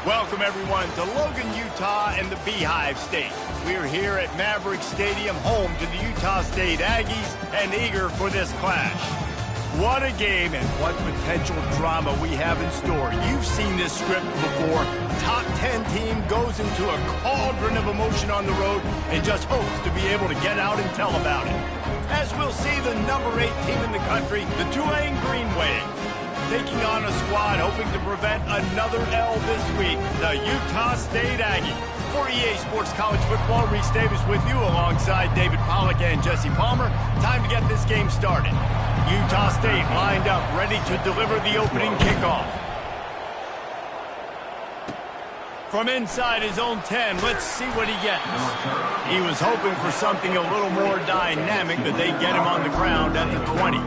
Welcome, everyone, to Logan, Utah and the Beehive State. We're here at Maverick Stadium, home to the Utah State Aggies, and eager for this clash. What a game and what potential drama we have in store. You've seen this script before. Top 10 team goes into a cauldron of emotion on the road and just hopes to be able to get out and tell about it. As we'll see the number 8 team in the country, the Tulane Green Wave, taking on a squad hoping to prevent another L this week, the Utah State Aggies. For EA Sports College Football, Reese Davis with you alongside David Pollack and Jesse Palmer. Time to get this game started. Utah State lined up, ready to deliver the opening kickoff. From inside his own 10, let's see what he gets. He was hoping for something a little more dynamic, but they get him on the ground at the 20.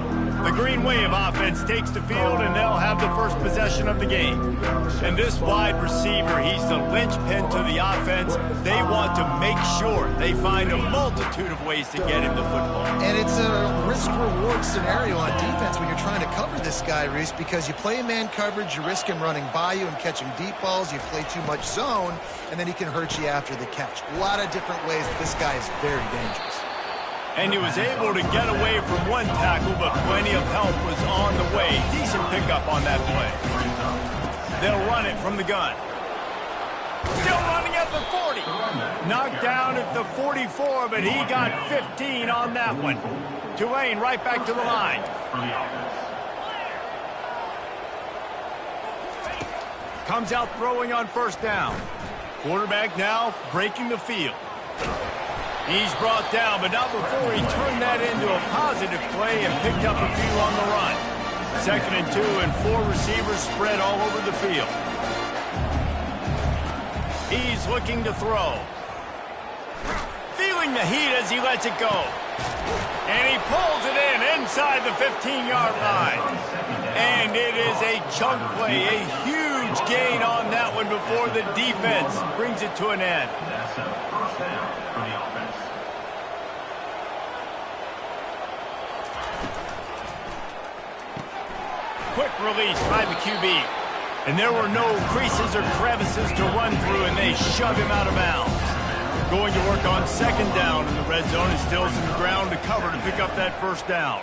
The Green Wave offense takes the field, and they'll have the first possession of the game. And this wide receiver, he's the linchpin to the offense. They want to make sure they find a multitude of ways to get him the football. And it's a risk-reward scenario on defense when you're trying to cover this guy, Reese, because you play man coverage, you risk him running by you and catching deep balls. You play too much zone, and then he can hurt you after the catch. A lot of different ways. This guy is very dangerous. And he was able to get away from one tackle, but plenty of help was on the way. Decent pickup on that play. They'll run it from the gun. Still running at the 40. Knocked down at the 44, but he got 15 on that one. Tulane right back to the line. Comes out throwing on first down. Quarterback now breaking the field. He's brought down, but not before he turned that into a positive play and picked up a few on the run. 2nd and 2, and 4 receivers spread all over the field. He's looking to throw. Feeling the heat as he lets it go. And he pulls it in inside the 15-yard line. And it is a chunk play, a huge gain on that one before the defense brings it to an end. Quick release by the QB. And there were no creases or crevices to run through, and they shove him out of bounds. Going to work on 2nd down in the red zone, and still some ground to cover to pick up that first down.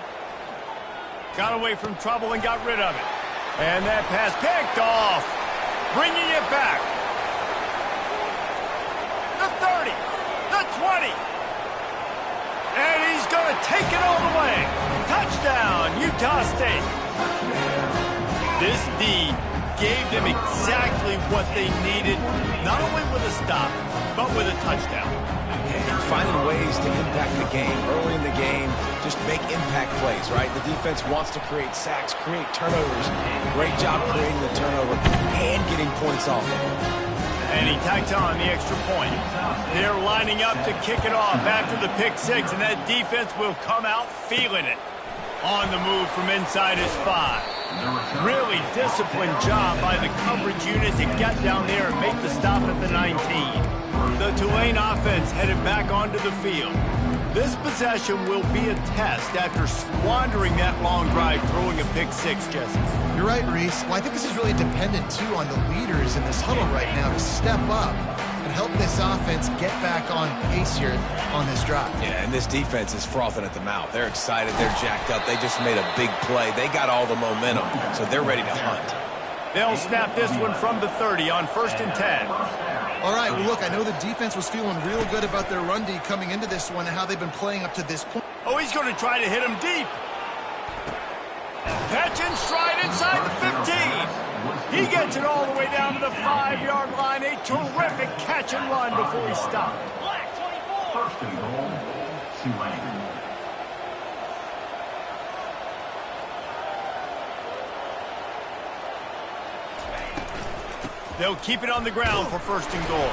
Got away from trouble and got rid of it. And that pass picked off. Bringing it back. The 30. The 20. And he's going to take it all the way. Touchdown, Utah State. This D gave them exactly what they needed, not only with a stop, but with a touchdown. And finding ways to impact the game. Early in the game, just make impact plays, right? The defense wants to create sacks, create turnovers. Great job creating the turnover and getting points off of it. And he tacked on the extra point. They're lining up to kick it off after the pick 6, and that defense will come out feeling it. On the move from inside his 5. Really disciplined job by the coverage unit to get down there and make the stop at the 19. The Tulane offense headed back onto the field. This possession will be a test after squandering that long drive throwing a pick 6, Jesse. You're right, Reese. Well, I think this is really dependent, too, on the leaders in this huddle right now to step up and help this offense get back on pace here on this drive. Yeah, and this defense is frothing at the mouth. They're excited. They're jacked up. They just made a big play. They got all the momentum, so they're ready to hunt. They'll snap this one from the 30 on 1st and 10. All right, well, look, I know the defense was feeling real good about their run D coming into this one and how they've been playing up to this point. Oh, he's going to try to hit him deep. Catch and stride inside the 15. He gets it all the way down to the 5-yard line. A terrific catch and run before he stopped. 1st and goal, Tulane. They'll keep it on the ground for 1st and goal.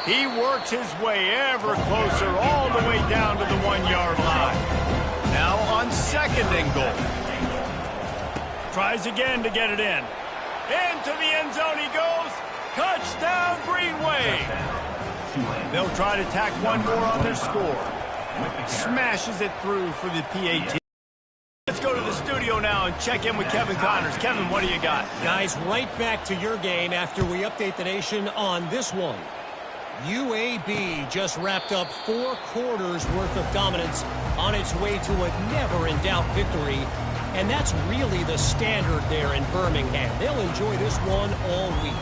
He works his way ever closer all the way down to the 1-yard line. Now on 2nd and goal. Tries again to get it in. Into the end zone he goes. Touchdown, Green Wave. They'll try to tack one more on their score. Smashes it through for the PAT. Let's go to the studio studio now and check in with Kevin Connors. Kevin, what do you got? Guys, right back to your game after we update the nation on this one. UAB just wrapped up 4 quarters worth of dominance on its way to a never-in-doubt victory. And that's really the standard there in Birmingham. They'll enjoy this one all week.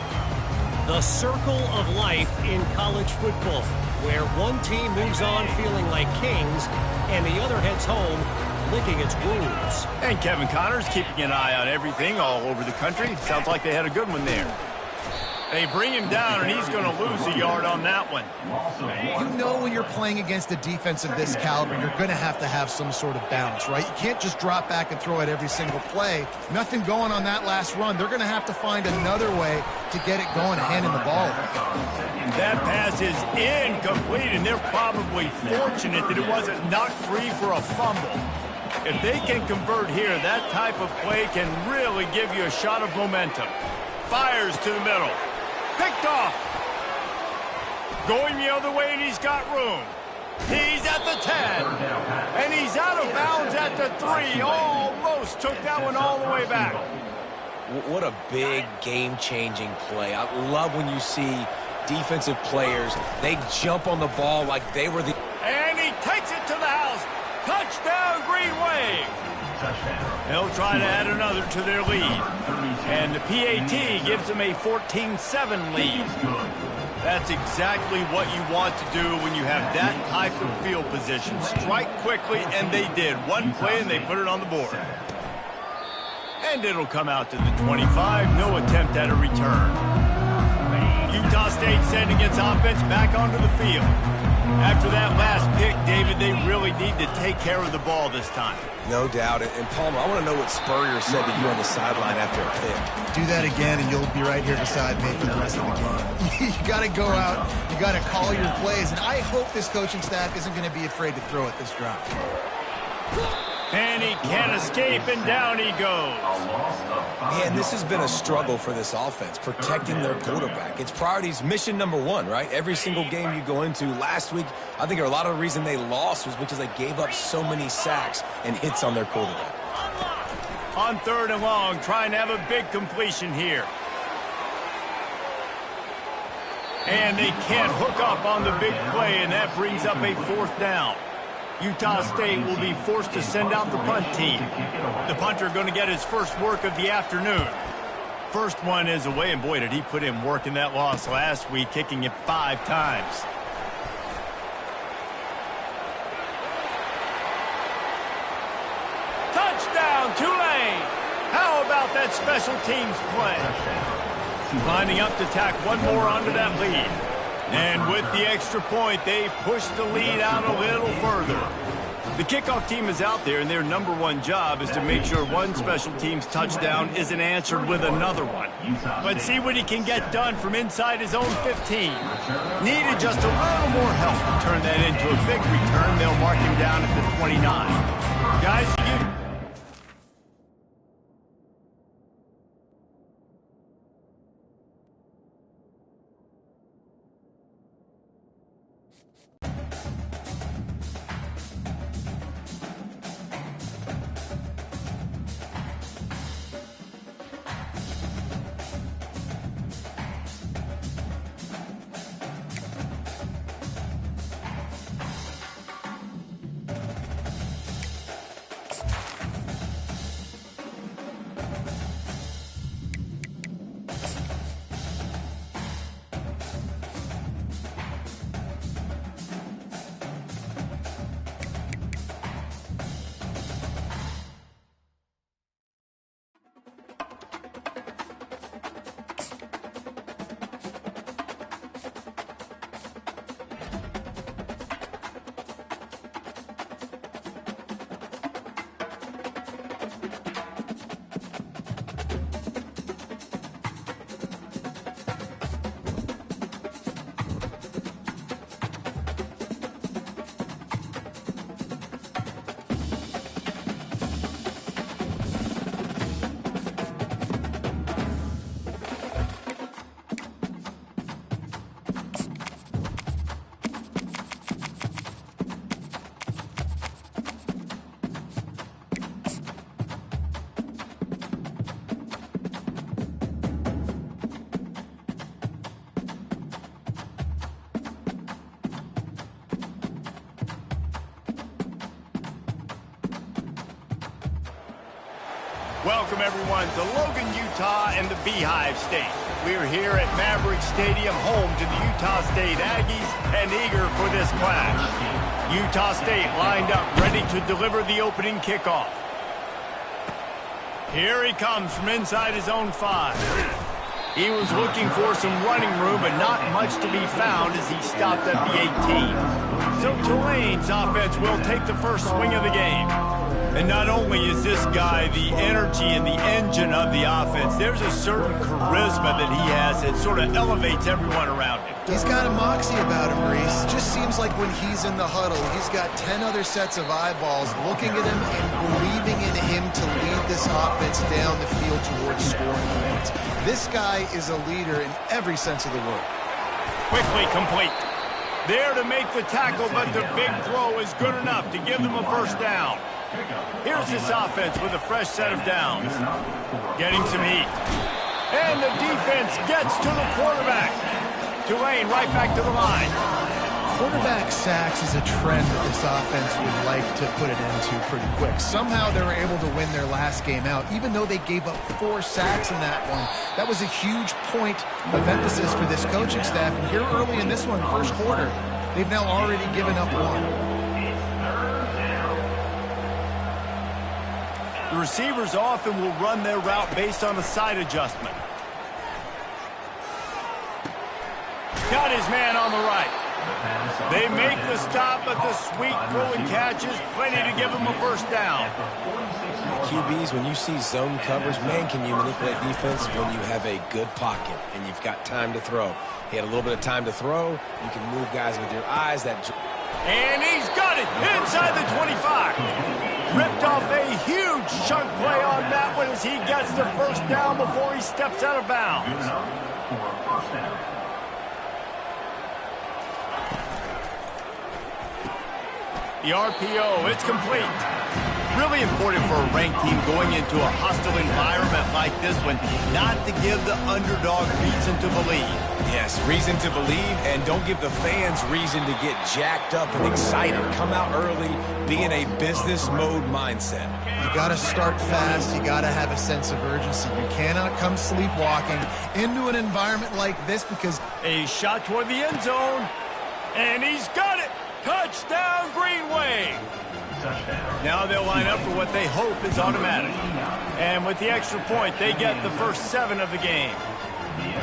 The circle of life in college football, where one team moves on feeling like kings and the other heads home licking its wounds. And Kevin Connors keeping an eye on everything all over the country. Sounds like they had a good one there. They bring him down, and he's going to lose a yard on that one. You know when you're playing against a defense of this caliber, you're going to have some sort of balance, right? You can't just drop back and throw it every single play. Nothing going on that last run. They're going to have to find another way to get it going and handing the ball. That pass is incomplete, and they're probably fortunate that it wasn't knocked free for a fumble. If they can convert here, that type of play can really give you a shot of momentum. Fires to the middle. Picked off. Going the other way, and he's got room. He's at the 10. And he's out of bounds at the 3. Almost took that one all the way back. What a big game-changing play. I love when you see defensive players, they jump on the ball like they were the... And he takes it to the house. Touchdown, Green Wave. They'll try to add another to their lead. And the PAT gives them a 14-7 lead. That's exactly what you want to do when you have that type of field position. Strike quickly, and they did. One play, and they put it on the board. And it'll come out to the 25. No attempt at a return. Utah State sending its offense back onto the field. After that last pick, David, they really need to take care of the ball this time. No doubt. And Palmer, I want to know what Spurrier said to you on the sideline after a pick. Do that again, and you'll be right here beside me for the rest of the game. You got to go out. You got to call your plays. And I hope this coaching staff isn't going to be afraid to throw it this drive. And he can't escape, and down he goes. Man, this has been a struggle for this offense, protecting their quarterback. It's priorities, mission number 1, right? Every single game you go into. Last week, I think a lot of the reason they lost was because they gave up so many sacks and hits on their quarterback. On 3rd and long, trying to have a big completion here. And they can't hook up on the big play, and that brings up a 4th down. Utah State will be forced to send out the punt team. The punter going to get his first work of the afternoon. First one is away, and boy, did he put in work in that loss last week, kicking it 5 times. Touchdown, Tulane! How about that special teams play? Lining up to tack one more onto that lead. And with the extra point, they push the lead out a little further. The kickoff team is out there, and their number 1 job is to make sure one special teams touchdown isn't answered with another one. Let's see what he can get done from inside his own 15. Needed just a little more help to turn that into a big return. They'll mark him down at the 29. Guys, you... Welcome, everyone, to Logan, Utah and the Beehive State. We're here at Maverick Stadium, home to the Utah State Aggies, and eager for this clash. Utah State lined up, ready to deliver the opening kickoff. Here he comes from inside his own 5. He was looking for some running room, but not much to be found as he stopped at the 18. So Tulane's offense will take the first swing of the game. And not only is this guy the energy and the engine of the offense, there's a certain charisma that he has that sort of elevates everyone around him. He's got a moxie about him, Reese. Just seems like when he's in the huddle, he's got 10 other sets of eyeballs looking at him and believing in him to lead this offense down the field towards scoring points. This guy is a leader in every sense of the word. Quickly complete. There to make the tackle, but the big throw is good enough to give them a first down. Here's this offense with a fresh set of downs. Getting some heat. And the defense gets to the quarterback. Tulane right back to the line. Quarterback sacks is a trend that this offense would like to put it into pretty quick. Somehow they were able to win their last game out, even though they gave up 4 sacks in that one. That was a huge point of emphasis for this coaching staff. And here early in this one, first quarter, they've now already given up 1. The receivers often will run their route based on a side adjustment. Got his man on the right. They make the stop, but the sweet throw and catch is plenty to give them a first down. QBs, when you see zone coverage, man, can you manipulate defense when you have a good pocket and you've got time to throw. He had a little bit of time to throw. You can move guys with your eyes. And he's got it inside the 25. Ripped off a huge chunk play on that one as he gets the first down before he steps out of bounds. The RPO, it's complete. Really important for a ranked team going into a hostile environment like this one, not to give the underdog reason to believe. Yes, reason to believe, and don't give the fans reason to get jacked up and excited. Come out early, be in a business mode mindset. You got to start fast. You got to have a sense of urgency. You cannot come sleepwalking into an environment like this because a shot toward the end zone, and he's got it. Touchdown, Greenway. Now they'll line up for what they hope is automatic. And with the extra point, they get the first 7 of the game.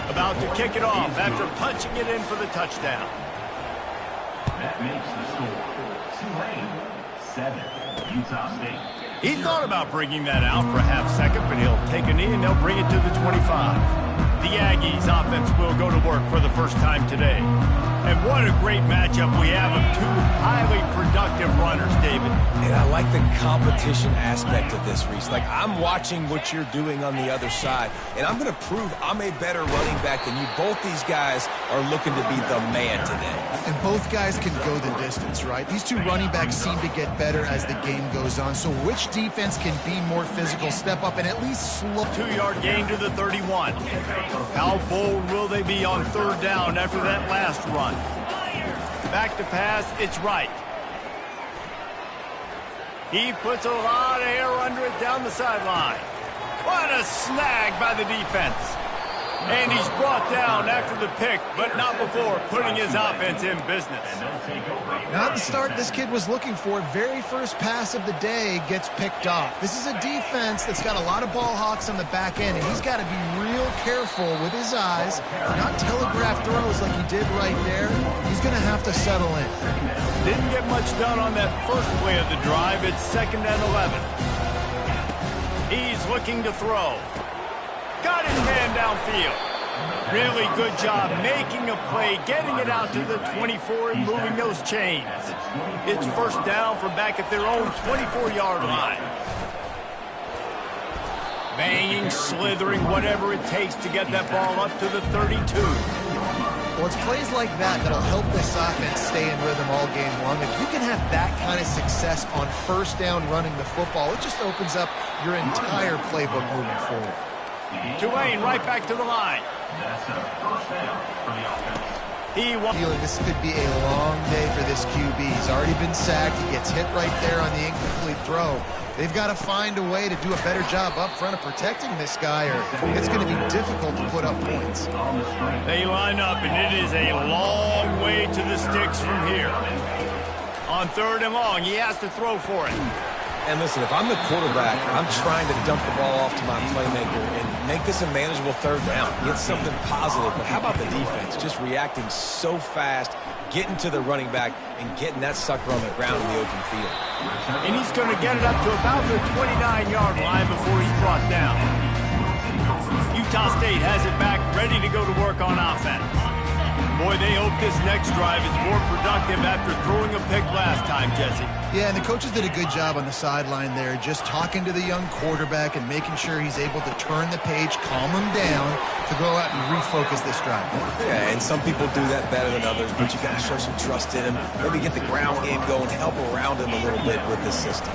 About to kick it off after punching it in for the touchdown. That makes the score Tulane 7, Utah State. He thought about bringing that out for a half second, but he'll take a knee and they'll bring it to the 25. The Aggies offense will go to work for the first time today. And what a great matchup we have of 2 highly productive runners, David. And I like the competition aspect of this, Reese. Like, I'm watching what you're doing on the other side, and I'm going to prove I'm a better running back than you. Both these guys are looking to be the man today. And both guys can go the distance, right? These 2 running backs seem to get better as the game goes on. So which defense can be more physical, step up, and at least slow? 2-yard gain to the 31. How bold will they be on 3rd down after that last run? Back to pass, it's right. He puts a lot of air under it down the sideline. What a snag by the defense. And he's brought down after the pick, but not before putting his offense in business. Not the start this kid was looking for. Very first pass of the day gets picked off. This is a defense that's got a lot of ball hawks on the back end, and he's got to be real careful with his eyes, not telegraph throws like he did right there. He's going to have to settle in. Didn't get much done on that first play of the drive. It's 2nd and 11. He's looking to throw. Got his man downfield. Really good job making a play, getting it out to the 24 and moving those chains. It's first down from back at their own 24-yard line. Banging, slithering, whatever it takes to get that ball up to the 32. Well, it's plays like that that'll help this offense stay in rhythm all game long. If you can have that kind of success on first down running the football, it just opens up your entire playbook moving forward. Tulane right back to the line. That's a first down for the offense. Feeling this could be a long day for this QB. He's already been sacked. He gets hit right there on the incomplete throw. They've got to find a way to do a better job up front of protecting this guy, or it's going to be difficult to put up points. They line up, and it is a long way to the sticks from here. On 3rd and long, he has to throw for it. And listen, if I'm the quarterback, I'm trying to dump the ball off to my playmaker and make this a manageable 3rd down. Get something positive. But how about the defense? Just reacting so fast, getting to the running back, and getting that sucker on the ground in the open field. And he's going to get it up to about the 29-yard line before he's brought down. Utah State has it back, ready to go to work on offense. Boy, they hope this next drive is more productive after throwing a pick last time, Jesse. Yeah, and the coaches did a good job on the sideline there, just talking to the young quarterback and making sure he's able to turn the page, calm him down, to go out and refocus this drive. Yeah, and some people do that better than others, but you got to show some trust in him. Maybe get the ground game going, help around him a little bit with this system.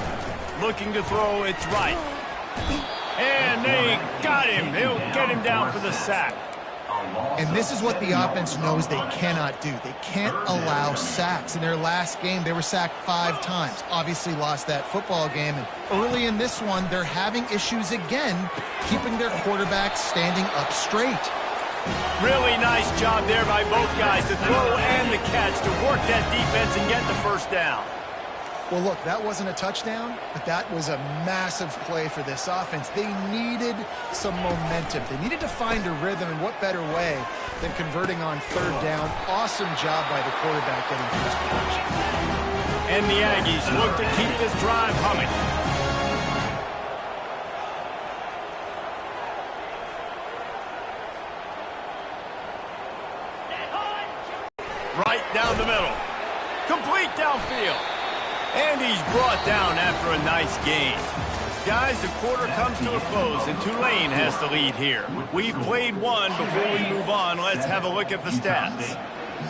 Looking to throw, it's right. And they got him. They'll get him down for the sack. And this is what the offense knows they cannot do. They can't allow sacks. In their last game, they were sacked 5 times. Obviously lost that football game. And early in this one, they're having issues again, keeping their quarterback standing up straight. Really nice job there by both guys to throw and the catch to work that defense and get the 1st down. Well, look, that wasn't a touchdown, but that was a massive play for this offense. They needed some momentum. They needed to find a rhythm, and what better way than converting on 3rd down. Awesome job by the quarterback getting to this position. And the Aggies look to keep this drive humming. Right down the middle. Complete downfield. And he's brought down after a nice gain. Guys, the quarter comes to a close, and Tulane has the lead here. We've played one. Before we move on, let's have a look at the stats.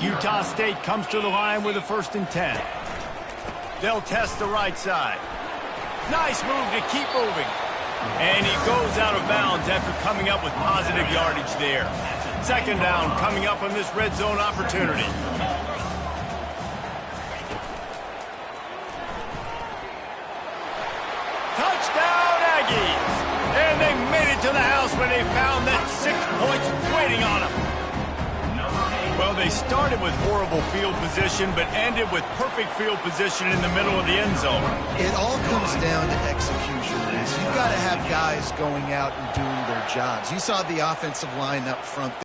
Utah State comes to the line with a 1st and 10. They'll test the right side. Nice move to keep moving. And he goes out of bounds after coming up with positive yardage there. 2nd down coming up on this red zone opportunity. Touchdown, Aggies! And they made it to the house when they found that 6 points waiting on them. Well, they started with horrible field position, but ended with perfect field position in the middle of the end zone. It all comes down to execution, Reese. You've got to have guys going out and doing their jobs. You saw the offensive line up front.